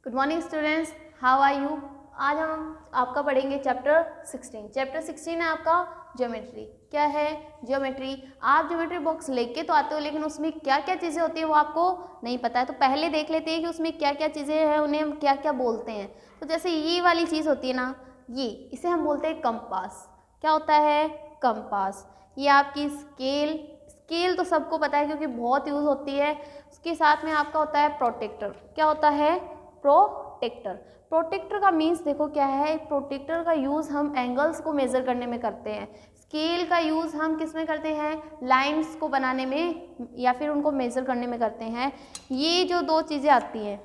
Good morning students, how are you. आज हम आपका पढ़ेंगे चैप्टर 16। चैप्टर 16 है आपका ज्योमेट्री। क्या है ज्योमेट्री। आप ज्योमेट्री बॉक्स लेके तो आते हो, लेकिन उसमें क्या क्या चीज़ें होती है वो आपको नहीं पता है। तो पहले देख लेते हैं कि उसमें क्या क्या चीज़ें हैं, उन्हें हम क्या क्या बोलते हैं। तो जैसे ये वाली चीज़ होती है ना, ये इसे हम बोलते हैं कंपास। क्या होता है कंपास। ये आपकी स्केल। स्केल तो सबको पता है क्योंकि बहुत यूज़ होती है। उसके साथ में आपका होता है प्रोटेक्टर। क्या होता है प्रोटेक्टर। प्रोटेक्टर का मीन्स देखो क्या है। प्रोटेक्टर का यूज़ हम एंगल्स को मेज़र करने में करते हैं। स्केल का यूज़ हम किस में करते हैं, लाइंस को बनाने में या फिर उनको मेज़र करने में करते हैं। ये जो दो चीज़ें आती हैं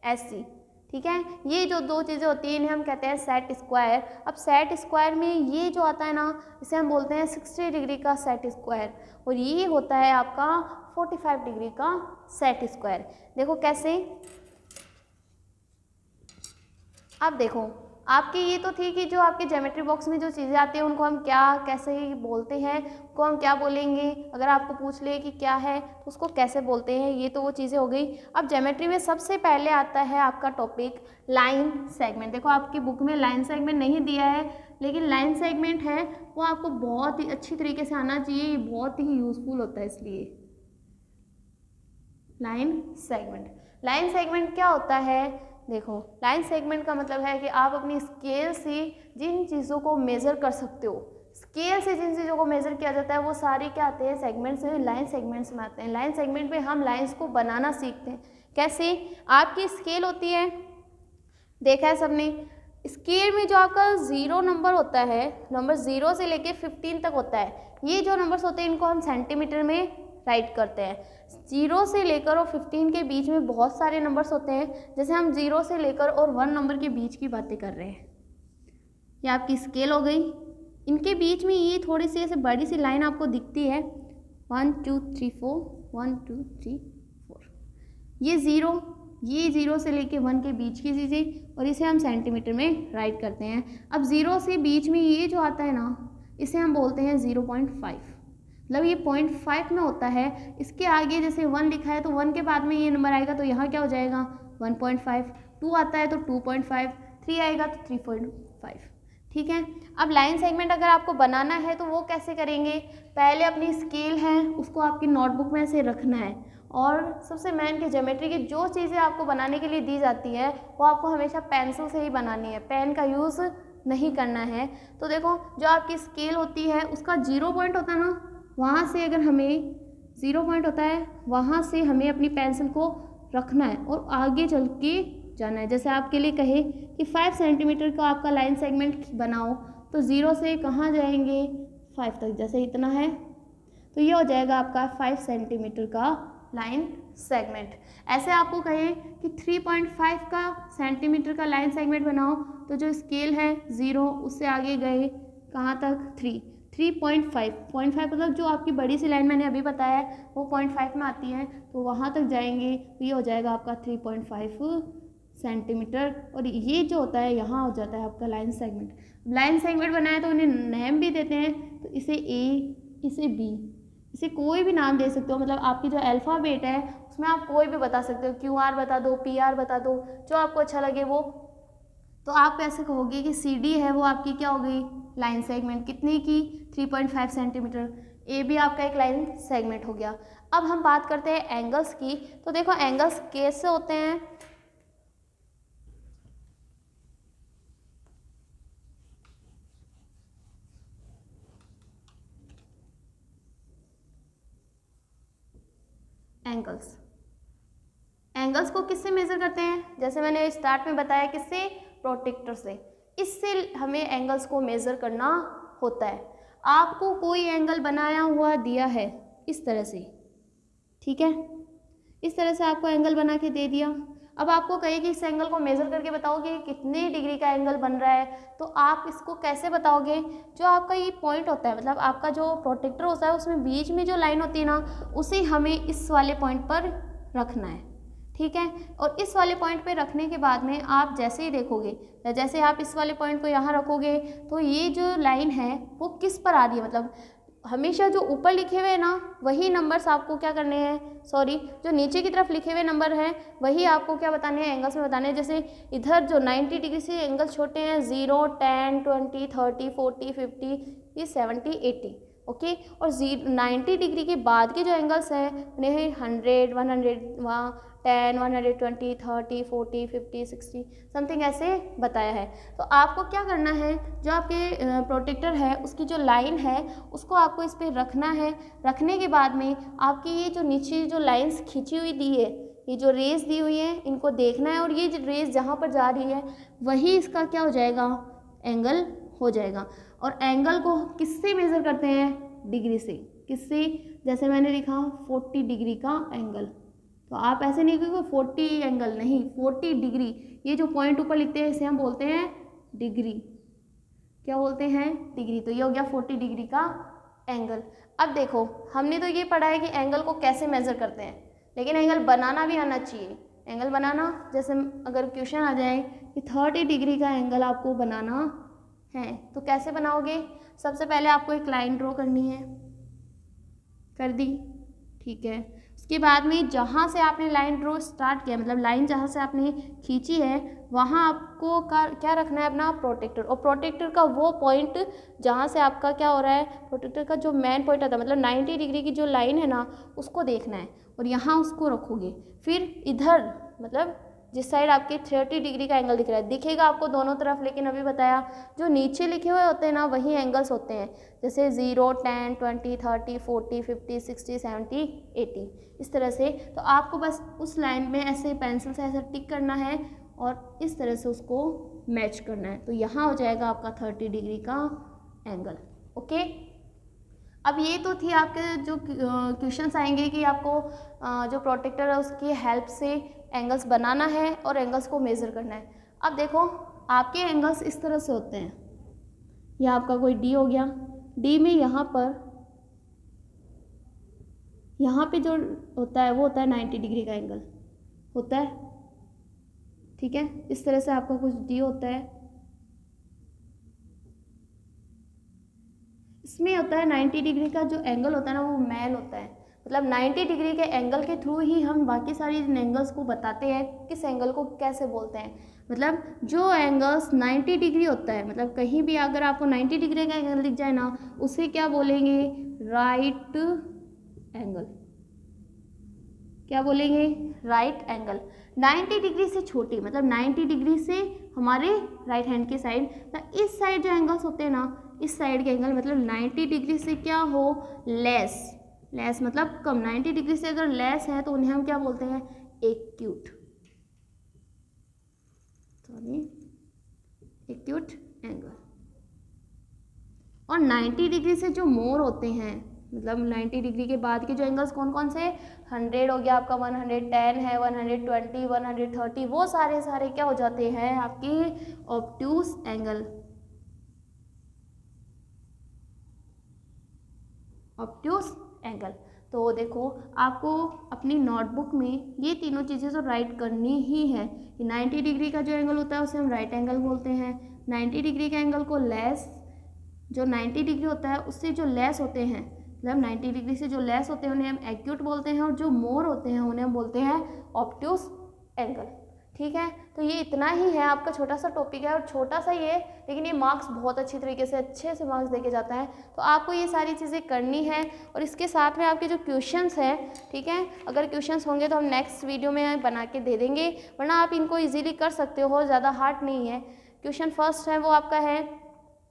ऐसी, ठीक है, ये जो दो चीज़ें होती हैं इन्हें हम कहते हैं सेट स्क्वायर। अब सेट स्क्वायर में ये जो आता है ना, इसे हम बोलते हैं 60 डिग्री का सेट स्क्वायर, और ये होता है आपका 45 डिग्री का सेट स्क्वायर। देखो कैसे। अब देखो, आपकी ये तो थी कि जो आपके ज्योमेट्री बॉक्स में जो चीज़ें आती हैं उनको हम क्या कैसे बोलते हैं, उनको हम क्या बोलेंगे। अगर आपको पूछ ले कि क्या है तो उसको कैसे बोलते हैं, ये तो वो चीज़ें हो गई। अब ज्योमेट्री में सबसे पहले आता है आपका टॉपिक लाइन सेगमेंट। देखो आपकी बुक में लाइन सेगमेंट नहीं दिया है, लेकिन लाइन सेगमेंट है वो आपको बहुत ही अच्छी तरीके से आना चाहिए। ये बहुत ही यूजफुल होता है। इसलिए लाइन सेगमेंट। लाइन सेगमेंट क्या होता है, देखो लाइन सेगमेंट का मतलब है कि आप अपनी स्केल से जिन चीज़ों को मेज़र कर सकते हो, स्केल से जिन चीज़ों को मेज़र किया जाता है वो सारे क्या आते हैं सेगमेंट्स में, लाइन सेगमेंट्स में आते हैं। लाइन सेगमेंट में हम लाइंस को बनाना सीखते हैं। कैसे, आपकी स्केल होती है, देखा है सबने। स्केल में जो आपका 0 नंबर होता है, नंबर 0 से लेके 15 तक होता है। ये जो नंबर्स होते हैं इनको हम सेंटीमीटर में राइट करते हैं। 0 से लेकर और 15 के बीच में बहुत सारे नंबर्स होते हैं। जैसे हम 0 से लेकर और 1 नंबर के बीच की बातें कर रहे हैं। ये आपकी स्केल हो गई। इनके बीच में ये थोड़ी सी ऐसे बड़ी सी लाइन आपको दिखती है, 1 2 3 4, 1 2 3 4। ये 0, ये 0 से लेके 1 के बीच की चीज़ें, और इसे हम सेंटीमीटर में राइट करते हैं। अब 0 से बीच में ये जो आता है ना, इसे हम बोलते हैं 0.5। मतलब ये 0.5 में होता है। इसके आगे जैसे 1 लिखा है तो 1 के बाद में ये नंबर आएगा तो यहाँ क्या हो जाएगा 1.5। 2 आता है तो 2.5, 3 आएगा तो 3.5। ठीक है। अब लाइन सेगमेंट अगर आपको बनाना है तो वो कैसे करेंगे, पहले अपनी स्केल है उसको आपकी नोटबुक में ऐसे रखना है, और सबसे मेन की ज्योमेट्री की जो चीज़ें आपको बनाने के लिए दी जाती है वो आपको हमेशा पेंसिल से ही बनानी है, पेन का यूज़ नहीं करना है। तो देखो जो आपकी स्केल होती है उसका 0 पॉइंट होता है ना, वहाँ से अगर हमें 0 पॉइंट होता है वहाँ से हमें अपनी पेंसिल को रखना है और आगे चल के जाना है। जैसे आपके लिए कहे कि 5 सेंटीमीटर का आपका लाइन सेगमेंट बनाओ, तो 0 से कहाँ जाएंगे 5 तक, जैसे इतना है तो ये हो जाएगा आपका 5 सेंटीमीटर का लाइन सेगमेंट। ऐसे आपको कहे कि 3.5 का सेंटीमीटर का लाइन सेगमेंट बनाओ, तो जो स्केल है 0 उससे आगे गए कहाँ तक 3.5 मतलब जो आपकी बड़ी सी लाइन मैंने अभी बताया है वो 0.5 में आती है, तो वहाँ तक जाएंगे तो ये हो जाएगा आपका 3.5 सेंटीमीटर। और ये जो होता है यहाँ हो जाता है आपका लाइन सेगमेंट। लाइन सेगमेंट बनाया तो उन्हें नेम भी देते हैं, तो इसे ए, इसे बी, इसे कोई भी नाम दे सकते हो। मतलब आपकी जो अल्फ़ाबेट है उसमें आप कोई भी बता सकते हो, QR बता दो, PR बता दो, जो आपको अच्छा लगे वो। तो आप कैसे कहोगे कि CD है वो आपकी क्या हो गई लाइन सेगमेंट, कितने की 3.5 सेंटीमीटर। ए भी आपका एक लाइन सेगमेंट हो गया। अब हम बात करते हैं एंगल्स की। तो देखो एंगल्स कैसे होते हैं, एंगल्स। एंगल्स को किससे मेज़र करते हैं, जैसे मैंने स्टार्ट में बताया किससे, प्रोटेक्टर से। इससे हमें एंगल्स को मेज़र करना होता है। आपको कोई एंगल बनाया हुआ दिया है इस तरह से, ठीक है, इस तरह से आपको एंगल बना के दे दिया। अब आपको कहे कि इस एंगल को मेज़र करके बताओ कि कितने डिग्री का एंगल बन रहा है, तो आप इसको कैसे बताओगे। जो आपका ये पॉइंट होता है, मतलब आपका जो प्रोटेक्टर होता है उसमें बीच में जो लाइन होती है ना, उसे हमें इस वाले पॉइंट पर रखना है, ठीक है। और इस वाले पॉइंट पे रखने के बाद में आप जैसे ही देखोगे, जैसे आप इस वाले पॉइंट को यहाँ रखोगे तो ये जो लाइन है वो किस पर आ रही है, मतलब हमेशा जो ऊपर लिखे हुए हैं ना वही नंबर्स आपको क्या करने हैं, सॉरी जो नीचे की तरफ लिखे हुए नंबर हैं वही आपको क्या बताने हैं, एंगल्स में बताने हैं। जैसे इधर जो 90 डिग्री से एंगल छोटे हैं 0, 10, 20, 30, 40, 50, ये 70, 80, ओके। और 90 डिग्री के बाद के जो एंगल्स हैं उन्हें 100, 100, वहाँ 10, 120, 30, 40, 50, 60 समथिंग ऐसे बताया है। तो आपको क्या करना है, जो आपके प्रोटेक्टर है उसकी जो लाइन है उसको आपको इस पर रखना है। रखने के बाद में आपकी ये जो नीचे जो लाइंस खींची हुई दी है, ये जो रेस दी हुई है इनको देखना है, और ये जो रेस जहाँ पर जा रही है वही इसका क्या हो जाएगा, एंगल हो जाएगा। और एंगल को किससे मेज़र करते हैं, डिग्री से। किससे, जैसे मैंने लिखा 40 डिग्री का एंगल, तो आप ऐसे नहीं कहोगे 40 एंगल, नहीं 40 डिग्री। ये जो पॉइंट ऊपर लिखते हैं इसे हम बोलते हैं डिग्री। क्या बोलते हैं, डिग्री। तो ये हो गया 40 डिग्री का एंगल। अब देखो हमने तो ये पढ़ा है कि एंगल को कैसे मेज़र करते हैं, लेकिन एंगल बनाना भी आना चाहिए। एंगल बनाना, जैसे अगर क्वेश्चन आ जाए कि 30 डिग्री का एंगल आपको बनाना है तो कैसे बनाओगे। सबसे पहले आपको एक लाइन ड्रॉ करनी है, कर दी, ठीक है। उसके बाद में जहाँ से आपने लाइन ड्रॉ स्टार्ट किया, मतलब लाइन जहाँ से आपने खींची है वहाँ आपको क्या रखना है, अपना प्रोटेक्टर। और प्रोटेक्टर का वो पॉइंट जहाँ से आपका क्या हो रहा है, प्रोटेक्टर का जो मेन पॉइंट आता है, मतलब 90 डिग्री की जो लाइन है ना उसको देखना है और यहाँ उसको रखोगे। फिर इधर मतलब जिस साइड आपके 30 डिग्री का एंगल दिख रहा है, दिखेगा आपको दोनों तरफ, लेकिन अभी बताया जो नीचे लिखे हुए होते हैं ना वही एंगल्स होते हैं। जैसे 0, 10, 20, 30, 40, 50, 60, 70, 80 इस तरह से। तो आपको बस उस लाइन में ऐसे पेंसिल से ऐसे टिक करना है और इस तरह से उसको मैच करना है। तो यहाँ हो जाएगा आपका 30 डिग्री का एंगल, ओके। अब ये तो थी आपके जो क्वेश्चंस आएंगे कि आपको जो प्रोटेक्टर है उसकी हेल्प से एंगल्स बनाना है और एंगल्स को मेज़र करना है। अब देखो आपके एंगल्स इस तरह से होते हैं, यह आपका कोई डी हो गया, डी में यहाँ पे जो होता है वो होता है 90 डिग्री का एंगल होता है, ठीक है। इस तरह से आपका कुछ डी होता है, इसमें होता है 90 डिग्री का जो एंगल होता है ना वो मेन होता है। मतलब 90 डिग्री के एंगल के थ्रू ही हम बाकी सारी एंगल्स को बताते हैं किस एंगल को कैसे बोलते हैं। मतलब जो एंगल्स 90 डिग्री होता है, मतलब कहीं भी अगर आपको 90 डिग्री का एंगल दिख जाए ना उसे क्या बोलेंगे, राइट एंगल। क्या बोलेंगे, राइट एंगल। 90 डिग्री से छोटी, मतलब 90 डिग्री से हमारे राइट हैंड की साइड, इस साइड जो एंगल्स होते हैं ना इस साइड के एंगल मतलब 90 डिग्री से क्या हो, लेस मतलब कम। 90 डिग्री से अगर लेस है तो उन्हें हम क्या बोलते हैं, एक्यूट, एक्यूट एंगल। और 90 डिग्री से जो मोर होते हैं, मतलब 90 डिग्री के बाद के जो एंगल्स कौन कौन से, 100 हो गया आपका, 110 है, 120, 130, वो सारे क्या हो जाते हैं आपके ऑब्ट्यूस एंगल, ऑब्ट्यूस एंगल। तो देखो आपको अपनी नोटबुक में ये तीनों चीज़ें तो राइट करनी ही है कि 90 डिग्री का जो एंगल होता है उसे हम राइट एंगल बोलते हैं। 90 डिग्री के एंगल को लेस, जो 90 डिग्री होता है उससे जो लेस होते हैं, मतलब 90 डिग्री से जो लेस होते हैं उन्हें हम एक्यूट बोलते हैं, और जो मोर होते हैं उन्हें हम बोलते हैं ऑब्ट्यूस एंगल, ठीक है। तो ये इतना ही है, आपका छोटा सा टॉपिक है और छोटा सा ही है, लेकिन ये मार्क्स बहुत अच्छी तरीके से अच्छे से मार्क्स देके जाता है। तो आपको ये सारी चीज़ें करनी है और इसके साथ में आपके जो क्वेश्चंस हैं, ठीक है, अगर क्वेश्चंस होंगे तो हम नेक्स्ट वीडियो में बना के दे देंगे, वरना आप इनको ईजिली कर सकते हो, ज़्यादा हार्ड नहीं है। क्वेश्चन फर्स्ट है वो आपका है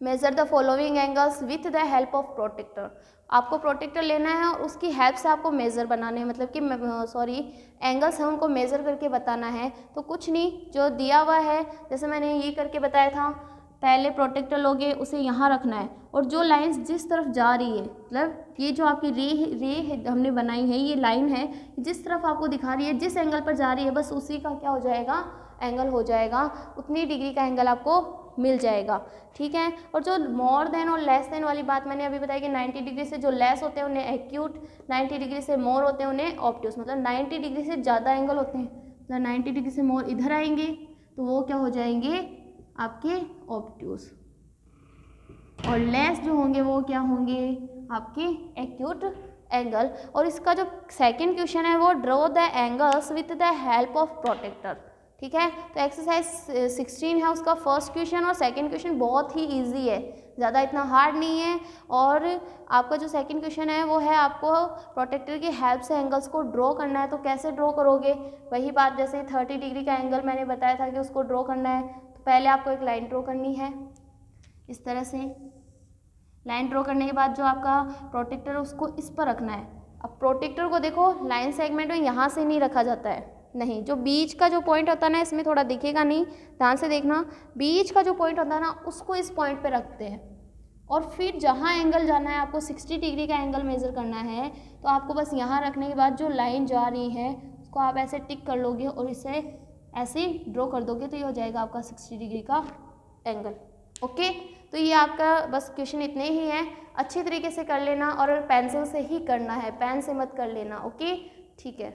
measure the following angles with the help of protractor. आपको प्रोटेक्टर लेना है और उसकी हेल्प से आपको मेज़र बनाने हैं, मतलब कि एंगल्स हैं उनको मेज़र करके बताना है। तो कुछ नहीं, जो दिया हुआ है जैसे मैंने ये करके बताया था, पहले प्रोटेक्टर लोगे उसे यहाँ रखना है और जो लाइंस जिस तरफ जा रही है, मतलब ये जो आपकी रे हमने बनाई है, ये लाइन है जिस तरफ आपको दिखा रही है, जिस एंगल पर जा रही है, बस उसी का क्या हो जाएगा, एंगल हो जाएगा, उतनी डिग्री का एंगल आपको मिल जाएगा, ठीक है। और जो मोर देन और लेस देन वाली बात मैंने अभी बताई कि 90 डिग्री से जो लेस होते हैं उन्हें एक्यूट, 90 डिग्री से मोर होते हैं उन्हें ऑब्ट्यूस। मतलब 90 डिग्री से ज़्यादा एंगल होते हैं, मतलब 90 डिग्री से मोर इधर आएंगे तो वो क्या हो जाएंगे आपके ऑब्ट्यूस, और लेस जो होंगे वो क्या होंगे आपकी एक्यूट एंगल। और इसका जो सेकंड क्वेश्चन है वो draw the angles with the help of protractor. ठीक है, तो एक्सरसाइज 16 है उसका फर्स्ट क्वेश्चन, और सेकंड क्वेश्चन बहुत ही इजी है, ज़्यादा इतना हार्ड नहीं है। और आपका जो सेकंड क्वेश्चन है वो है आपको प्रोटेक्टर की हेल्प से एंगल्स को ड्रॉ करना है। तो कैसे ड्रॉ करोगे, वही बात जैसे 30 डिग्री का एंगल मैंने बताया था कि उसको ड्रॉ करना है। तो पहले आपको एक लाइन ड्रॉ करनी है इस तरह से। लाइन ड्रॉ करने के बाद जो आपका प्रोटेक्टर है उसको इस पर रखना है। अब प्रोटेक्टर को देखो लाइन सेगमेंट में यहाँ से नहीं रखा जाता है, नहीं, जो बीच का जो पॉइंट होता है ना, इसमें थोड़ा दिखेगा नहीं, ध्यान से देखना, बीच का जो पॉइंट होता है ना उसको इस पॉइंट पे रखते हैं। और फिर जहाँ एंगल जाना है, आपको 60 डिग्री का एंगल मेज़र करना है, तो आपको बस यहाँ रखने के बाद जो लाइन जा रही है उसको आप ऐसे टिक कर लोगे और इसे ऐसे ड्रॉ कर दोगे, तो ये हो जाएगा आपका 60 डिग्री का एंगल। ओके, तो ये आपका बस क्वेश्चन इतने ही है, अच्छी तरीके से कर लेना और पेंसिल से ही करना है, पेन से मत कर लेना। ओके, ठीक है।